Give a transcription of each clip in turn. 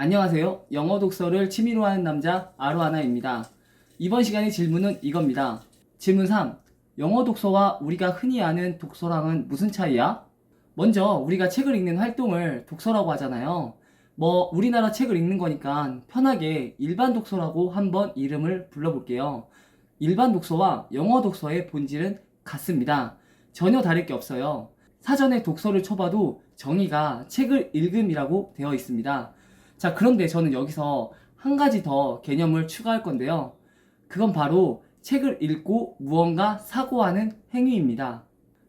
안녕하세요. 영어 독서를 취미로 하는 남자 아로하나입니다. 이번 시간의 질문은 이겁니다. 질문 3. 영어 독서와 우리가 흔히 아는 독서랑은 무슨 차이야? 먼저 우리가 책을 읽는 활동을 독서라고 하잖아요. 우리나라 책을 읽는 거니까 편하게 일반 독서라고 한번 이름을 불러볼게요. 일반 독서와 영어 독서의 본질은 같습니다. 전혀 다를 게 없어요. 사전에 독서를 쳐봐도 정의가 책을 읽음이라고 되어 있습니다. 자, 그런데 저는 여기서 한 가지 더 개념을 추가할 건데요. 그건 바로 책을 읽고 무언가 사고하는 행위입니다.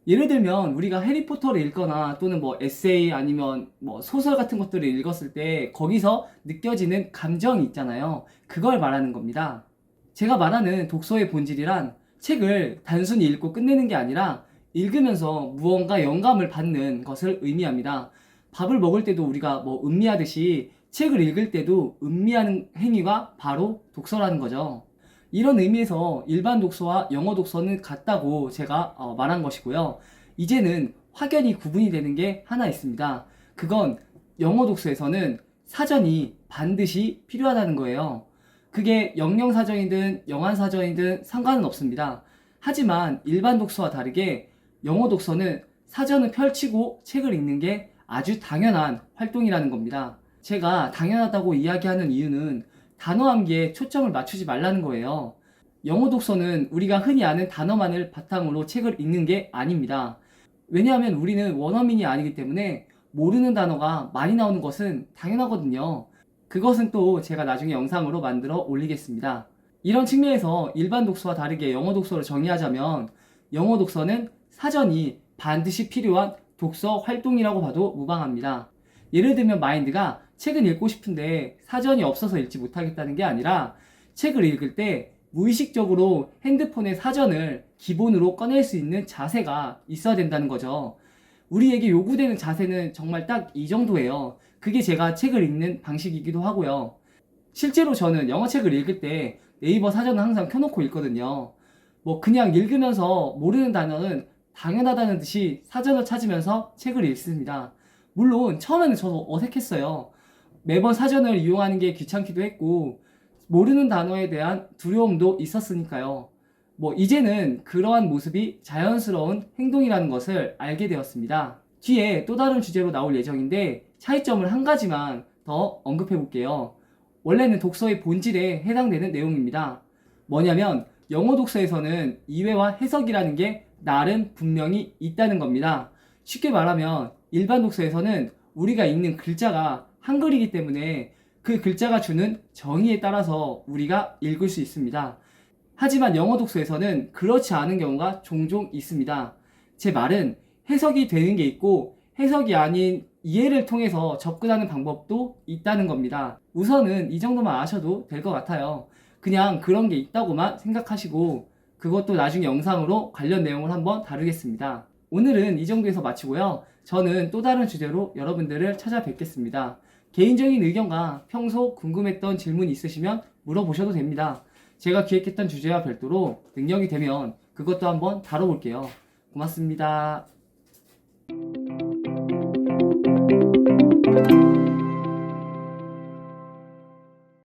예를 들면 우리가 해리포터를 읽거나 또는 에세이 아니면 소설 같은 것들을 읽었을 때 거기서 느껴지는 감정이 있잖아요. 그걸 말하는 겁니다. 제가 말하는 독서의 본질이란 책을 단순히 읽고 끝내는 게 아니라 읽으면서 무언가 영감을 받는 것을 의미합니다. 밥을 먹을 때도 우리가 음미하듯이 책을 읽을 때도 음미하는 행위가 바로 독서라는 거죠. 이런 의미에서 일반 독서와 영어 독서는 같다고 제가 말한 것이고요. 이제는 확연히 구분이 되는 게 하나 있습니다. 그건 영어 독서에서는 사전이 반드시 필요하다는 거예요. 그게 영영사전이든 영한사전이든 상관은 없습니다. 하지만 일반 독서와 다르게 영어 독서는 사전을 펼치고 책을 읽는 게 아주 당연한 활동이라는 겁니다. 제가 당연하다고 이야기하는 이유는 단어 암기에 초점을 맞추지 말라는 거예요. 영어 독서는 우리가 흔히 아는 단어만을 바탕으로 책을 읽는 게 아닙니다. 왜냐하면 우리는 원어민이 아니기 때문에 모르는 단어가 많이 나오는 것은 당연하거든요. 그것은 또 제가 나중에 영상으로 만들어 올리겠습니다. 이런 측면에서 일반 독서와 다르게 영어 독서를 정의하자면 영어 독서는 사전이 반드시 필요한 독서 활동이라고 봐도 무방합니다. 예를 들면 마인드가 책은 읽고 싶은데 사전이 없어서 읽지 못하겠다는 게 아니라 책을 읽을 때 무의식적으로 핸드폰의 사전을 기본으로 꺼낼 수 있는 자세가 있어야 된다는 거죠. 우리에게 요구되는 자세는 정말 딱 이 정도예요. 그게 제가 책을 읽는 방식이기도 하고요. 실제로 저는 영어 책을 읽을 때 네이버 사전을 항상 켜놓고 읽거든요. 그냥 읽으면서 모르는 단어는 당연하다는 듯이 사전을 찾으면서 책을 읽습니다. 물론 처음에는 저도 어색했어요. 매번 사전을 이용하는 게 귀찮기도 했고 모르는 단어에 대한 두려움도 있었으니까요. 이제는 그러한 모습이 자연스러운 행동이라는 것을 알게 되었습니다. 뒤에 또 다른 주제로 나올 예정인데 차이점을 한 가지만 더 언급해 볼게요. 원래는 독서의 본질에 해당되는 내용입니다. 뭐냐면 영어 독서에서는 이해와 해석이라는 게 나름 분명히 있다는 겁니다. 쉽게 말하면 일반 독서에서는 우리가 읽는 글자가 한글이기 때문에 그 글자가 주는 정의에 따라서 우리가 읽을 수 있습니다. 하지만 영어 독서에서는 그렇지 않은 경우가 종종 있습니다. 제 말은 해석이 되는 게 있고 해석이 아닌 이해를 통해서 접근하는 방법도 있다는 겁니다. 우선은 이 정도만 아셔도 될 것 같아요. 그냥 그런 게 있다고만 생각하시고 그것도 나중에 영상으로 관련 내용을 한번 다루겠습니다. 오늘은 이 정도에서 마치고요. 저는 또 다른 주제로 여러분들을 찾아뵙겠습니다. 개인적인 의견과 평소 궁금했던 질문 있으시면 물어보셔도 됩니다. 제가 기획했던 주제와 별도로 능력이 되면 그것도 한번 다뤄볼게요. 고맙습니다.